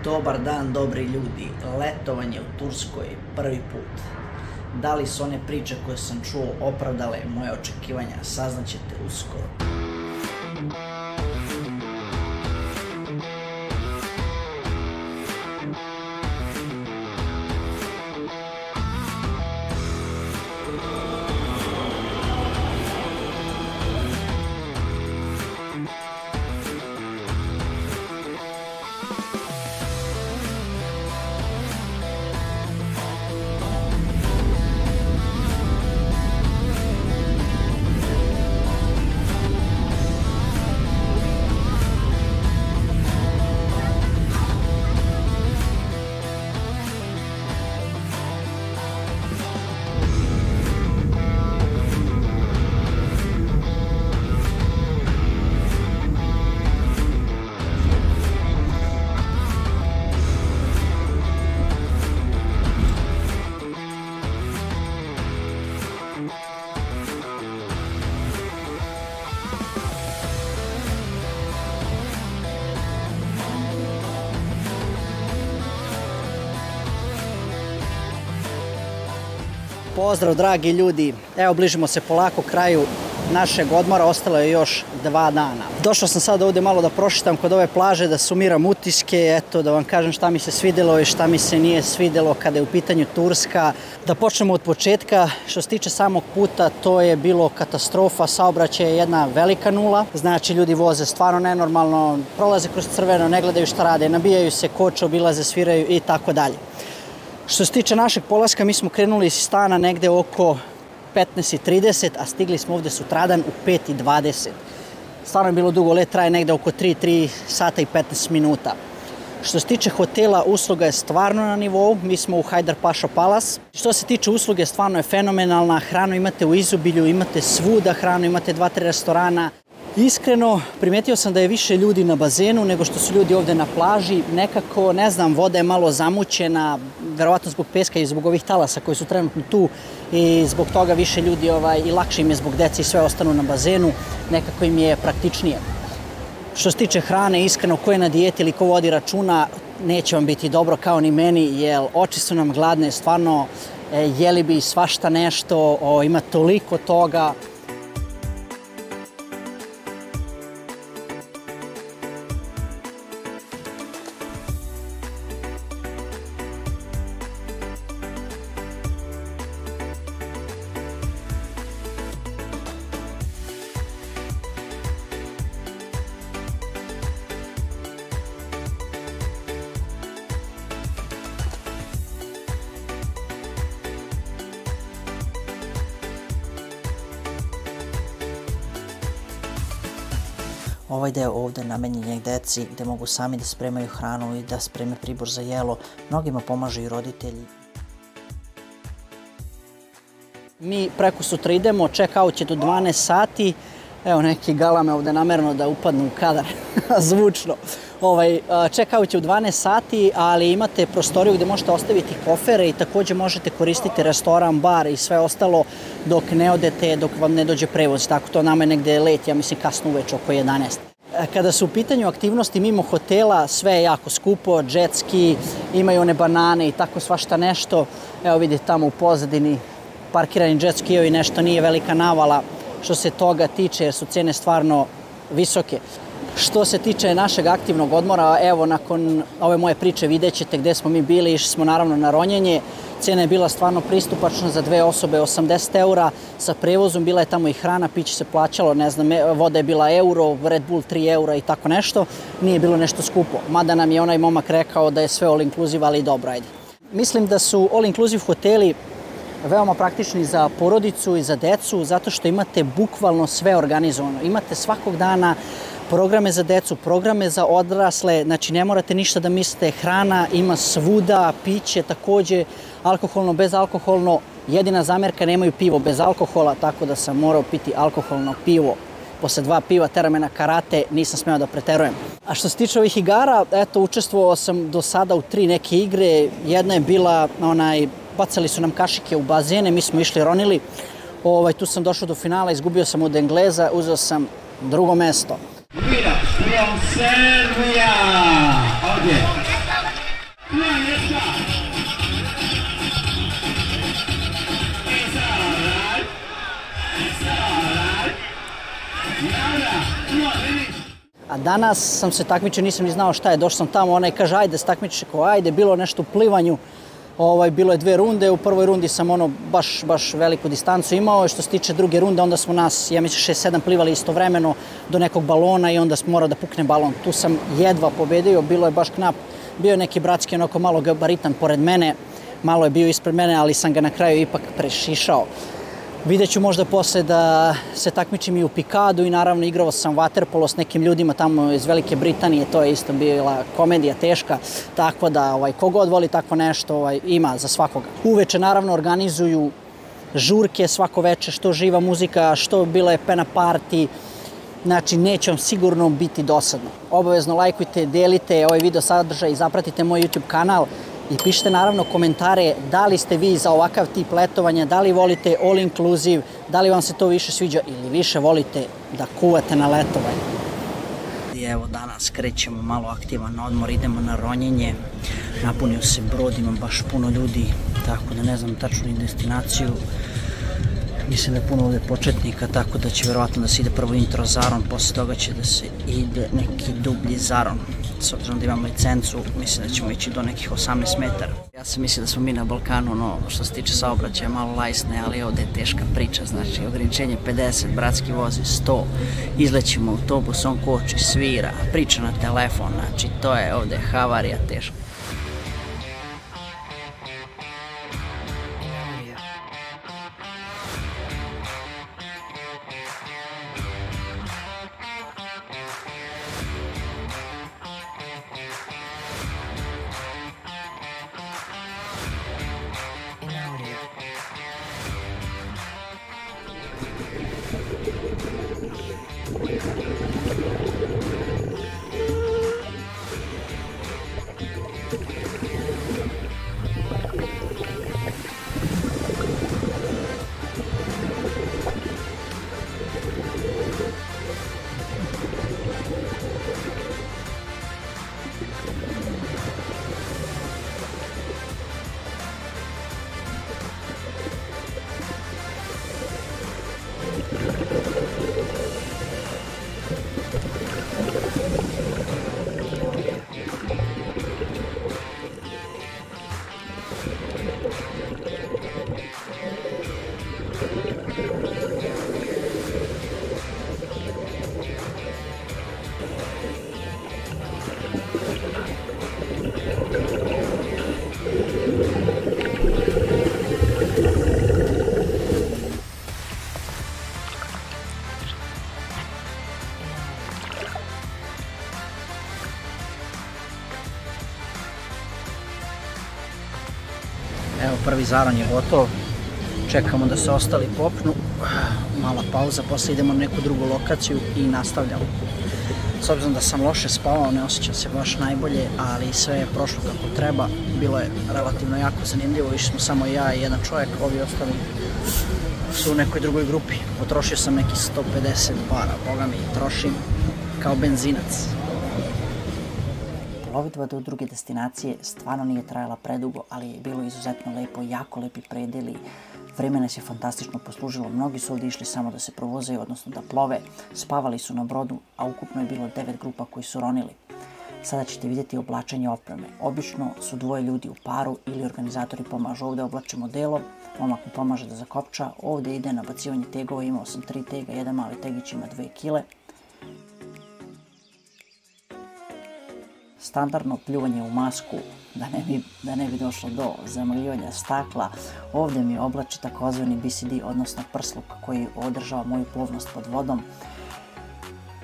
Dobar dan, dobri ljudi. Letovanje u Turskoj prvi put. Da li su one priče koje sam čuo opravdale moje očekivanja, saznaćete uskoro. Pozdrav dragi ljudi, evo bližimo se polako kraju našeg odmora, ostalo je još 2 dana. Došao sam sad ovdje malo da prošitam kod ove plaže, da sumiram utiske, eto da vam kažem šta mi se svidjelo i šta mi se nije svidjelo kada je u pitanju Turska. Da počnemo od početka, što se tiče samog puta, to je bilo katastrofa, saobraćaj je jedna velika nula, znači ljudi voze stvarno nenormalno, prolaze kroz crveno, ne gledaju šta rade, nabijaju se, koče, obilaze, sviraju i tako dalje. Što se tiče našeg polaska, mi smo krenuli iz stana negde oko 15:30, a stigli smo ovdje sutradan u 5:20. Stvarno je bilo dugo, let traje negde oko 3 sata i 15 minuta. Što se tiče hotela, usluga je stvarno na nivou, mi smo u Haydarpaša Palace. Što se tiče usluge, stvarno je fenomenalna, hranu imate u izobilju, imate svuda hranu, imate 2-3 restorana. Iskreno, primetio sam da je više ljudi na bazenu nego što su ljudi ovdje na plaži. Nekako, ne znam, voda je malo zamućena, verovatno zbog peska i zbog ovih talasa koji su trenutno tu i zbog toga više ljudi i lakše im je zbog dece i sve ostanu na bazenu, nekako im je praktičnije. Što se tiče hrane, iskreno, ko je na dijeti ili ko vodi računa, neće vam biti dobro kao ni meni, jer oči su nam gladne, stvarno jeli bi svašta nešto, ima toliko toga. Ovaj deo ovdje je namenjen deci gdje mogu sami da spremaju hranu i da spreme pribor za jelo. Mnogima pomažu i roditelji. Mi preko sutra idemo, check-out je do 12 sati. Evo neki galame ovdje namerno da upadnu u kadar, zvučno. Check-out je u 12 sati, ali imate prostoriju gdje možete ostaviti kofere i također možete koristiti restoran, bar i sve ostalo dok ne odete, dok vam ne dođe prevoz. Tako to nama je negdje let, ja mislim kasno uveče oko 11. Kada su u pitanju aktivnosti mimo hotela, sve je jako skupo, jet ski, imaju one banane i tako svašta nešto. Evo vidite tamo u pozadini parkirani jet skijevi, nešto nije velika navala što se toga tiče jer su cene stvarno visoke. Što se tiče našeg aktivnog odmora, evo nakon ove moje priče vidjet ćete gdje smo mi bili, išli smo naravno na ronjenje. Cena je bila stvarno pristupačna za 2 osobe, 80 €, sa prevozom bila je tamo i hrana, piće se plaćalo, ne znam, voda je bila euro, Red Bull 3 € i tako nešto, nije bilo nešto skupo. Mada nam je onaj momak rekao da je sve all inclusive, ali dobro, ajde. Mislim da su all inclusive hoteli veoma praktični za porodicu i za decu, zato što imate bukvalno sve organizovano. Imate svakog dana programe za decu, programe za odrasle, znači ne morate ništa da mislite, hrana ima svuda, piće također, alkoholno, bezalkoholno, jedina zamjerka nemaju pivo bez alkohola, tako da sam morao piti alkoholno pivo. Posle 2 piva tera me na karate, nisam smeo da preterujem. A što se tiče ovih igara, eto, učestvovao sam do sada u 3 neke igre, jedna je bila bacali su nam kašike u bazene, mi smo išli ronili. Tu sam došao do finala, izgubio sam od Engleza, uzeo sam 2. mesto. A danas sam se takmičio, nisam ni znao šta je, došao sam tamo, onaj kaže ajde se takmičiš, rekao ajde, bilo nešto u plivanju, bilo je 2 runde, u prvoj rundi sam baš veliku distancu imao, što se tiče druge runde, onda smo nas, ja mislim 6-7 plivali istovremeno do nekog balona i onda smo morali da pukne balon. Tu sam jedva pobedio, bilo je baš knap, bio je neki bratski onako malo gabaritan pored mene, malo je bio ispred mene, ali sam ga na kraju ipak prešišao. Vidjet ću možda posle da se takmičim i u pikadu i naravno igrao sam vaterpolo s nekim ljudima tamo iz Velike Britanije, to je isto bila komedija teška, tako da kogod voli tako nešto ima za svakoga. Uveče naravno organizuju žurke svako veče, što živa muzika, što bila je pena party, znači neće vam sigurno biti dosadno. Obavezno lajkujte, delite ovaj video sadržaj i zapratite moj YouTube kanal. I pišite naravno komentare da li ste vi za ovakav tip letovanja, da li volite all inclusive, da li vam se to više sviđa ili više volite da kuvate na letovanju. I evo danas krećemo malo aktivan odmor, idemo na ronjenje, napunio se brod, imam baš puno ljudi, tako da ne znam tačnu destinaciju. Mislim da je puno ovdje početnika, tako da će vjerovatno da se ide prvo intro zaron, posle toga će da se ide neki dublji zaron. S obzirom da imam licencu, mislim da ćemo ići do nekih 18 metara. Ja sam mislio da smo mi na Balkanu, no što se tiče saobraćaja malo lajsne, ali ovdje je teška priča, znači ograničenje 50, bratski vozi 100, izlećemo autobus, on koči, svira, priča na telefon, znači to je ovdje havarija teška. Evo prvi zaron je gotov, čekamo da se ostali popnu, mala pauza, posle idemo na neku drugu lokaciju i nastavljamo. S obzirom da sam loše spavao, ne osjećam se baš najbolje, ali sve je prošlo kako treba, bilo je relativno jako zanimljivo, išli smo samo ja i jedan čovjek, ovi ostali su u nekoj drugoj grupi. Potrošio sam neki 150 bara, boga mi, trošim kao benzinac. Plovidba do druge destinacije stvarno nije trajala predugo, ali je bilo izuzetno lepo, jako lepi predeli. Vreme nas je fantastično poslužilo, mnogi su ovdje išli samo da se provozaju, odnosno da plove. Spavali su na brodu, a ukupno je bilo 9 grupa koji su ronili. Sada ćete vidjeti oblačenje opreme. Obično su dvoje ljudi u paru ili organizatori pomažu. Ovdje oblačimo delo, momak mi pomaže da zakopča, ovdje ide nabacivanje tegova, imao sam 3 tega, jedan mali tegić ima 2 kile. Standardno pljuvanje u masku, da ne bi došlo do zamagljivanja stakla. Ovdje mi oblači takozvani BCD, odnosno prsluk koji održava moju plovnost pod vodom.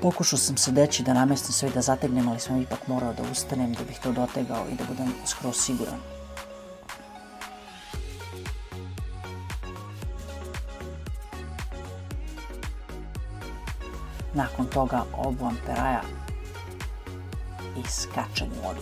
Pokušao sam se deći da namestim sve i da zategnem, ali sam ipak morao da ustanem da bih to dotegao i da budem skroz siguran. Nakon toga obuvam peraja i skačem u vodu.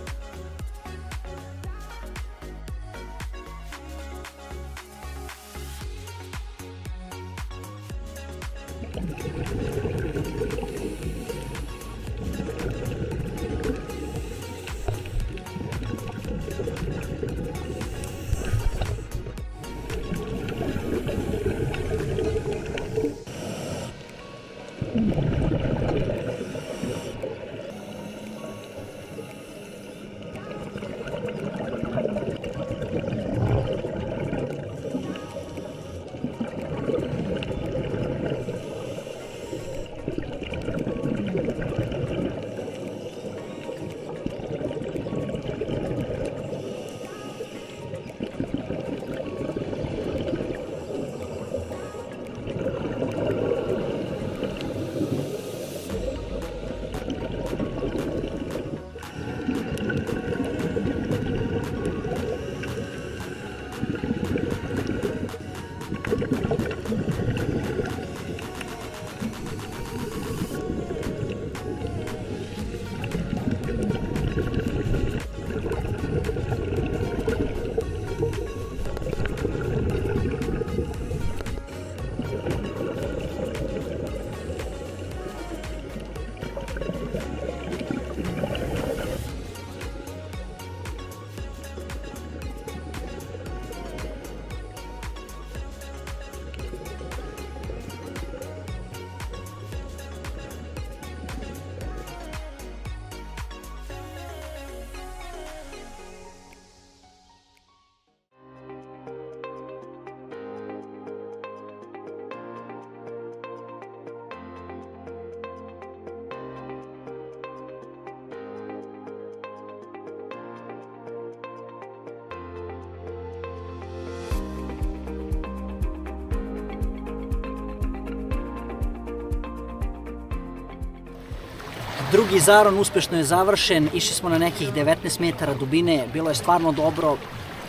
Drugi zaron uspešno je završen, išli smo na nekih 19 metara dubine, bilo je stvarno dobro.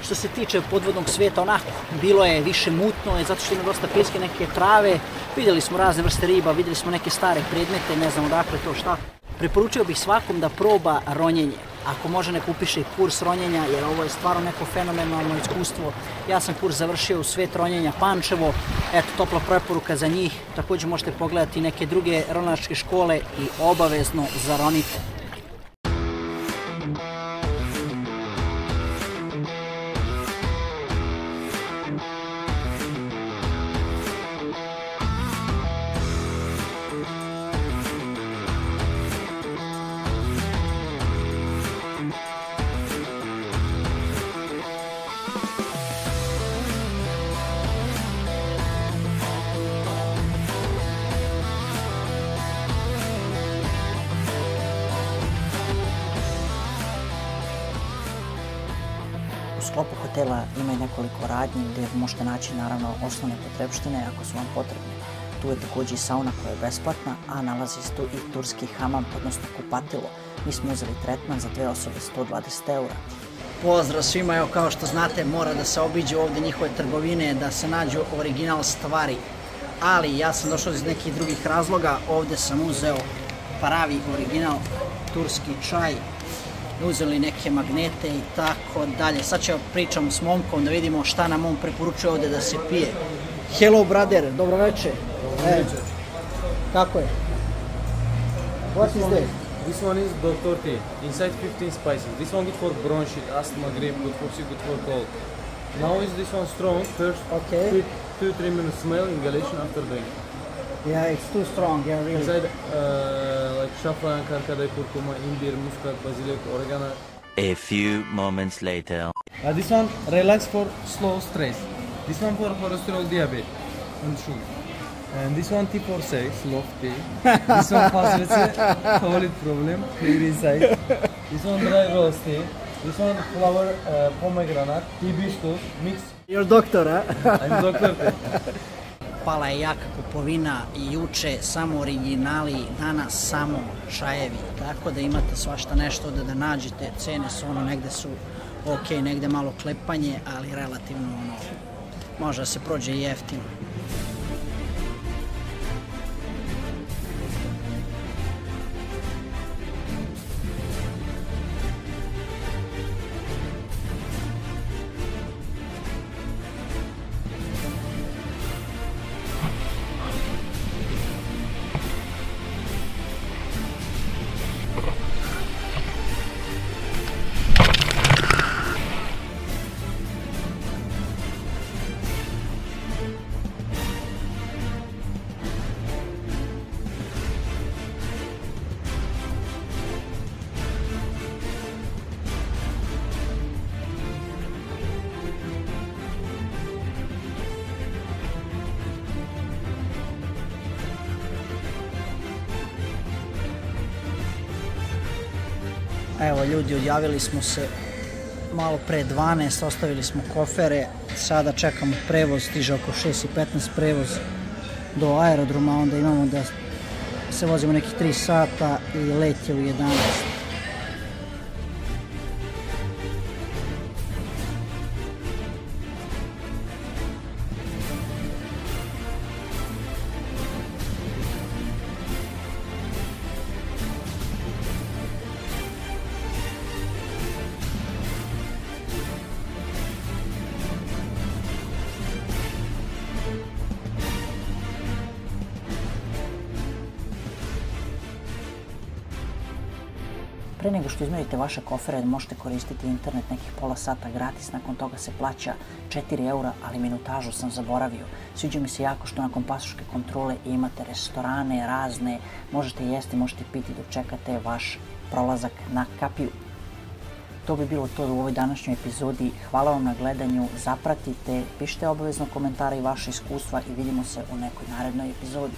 Što se tiče podvodnog svijeta, onako, bilo je više mutno, zato što ima dosta pjeske, neke trave, vidjeli smo razne vrste riba, vidjeli smo neke stare predmete, ne znam odakle to šta. Preporučio bih svakom da proba ronjenje. Ako može, nek upiše i kurs ronjenja, jer ovo je stvarno neko fenomenalno iskustvo. Ja sam kurs završio u Svet ronjenja Pančevo, eto, topla preporuka za njih. Također možete pogledati neke druge ronilačke škole i obavezno zaronite. U sklopu hotela ima i nekoliko radnji gdje možete naći naravno osnovne potrepštine ako su vam potrebne. Tu je također i sauna koja je besplatna, a nalazi se tu i turski hamam, odnosno kupatilo. Mi smo uzeli tretman za 2 osobe 120 eura. Pozdrav svima, evo kao što znate mora da se obiđe ovdje njihove trgovine, da se nađu original stvari. Ali ja sam došao iz nekih drugih razloga, ovdje sam uzeo pravi original turski čaj. Uzeli neke magnete i tako dalje. Sad ćemo pričamo s momkom da vidimo šta nam on preporučuje ovdje da se pije. Hello brother, dobro večer. Kako je? What is this? This one is Dr. T. Inside 15 spices. This one good for bronchit, asthma, grippe, good for sick, good for cold. Now is this one strong. First, Okay. 2-3 minutes smell, inhalation after drink. Yeah, it's too strong, yeah, really. Inside like saffron, karkade, kurkuma, imbir, muskat, basilic, oregano. A few moments later. This one relax for slow stress. This one for cholesterol, diabetes, and sugar. And this one tea for sex, love tea. This one fasciates colic problem, clear inside. This one dry rose tea. This one flower pomegranate, hibiscus, mix. You're doctor, huh? I'm Dr. T. Pala je jaka kupovina i juče samo originali, danas samo čajevi. Tako da imate svašta nešto ovdje da nađete. Cene su ono, negde su ok, negde malo klepanje, ali relativno ono, može da se prođe i jeftino. Evo ljudi, odjavili smo se malo pre 12, ostavili smo kofere, sada čekamo prevoz, stiže oko 6:15 prevoz do aerodroma, onda imamo da se vozimo nekih 3 sata i let je u 11. Pre nego što izmerite vaše kofere, možete koristiti internet nekih pola sata gratis, nakon toga se plaća 4 eura, ali minutažu sam zaboravio. Sviđa mi se jako što nakon pasoške kontrole imate restorane razne, možete jesti, možete piti dok čekate vaš prolazak na kapiju. To bi bilo to u ovoj današnjoj epizodi. Hvala vam na gledanju, zapratite, pišite obavezno komentare i vaše iskustva i vidimo se u nekoj narednoj epizodi.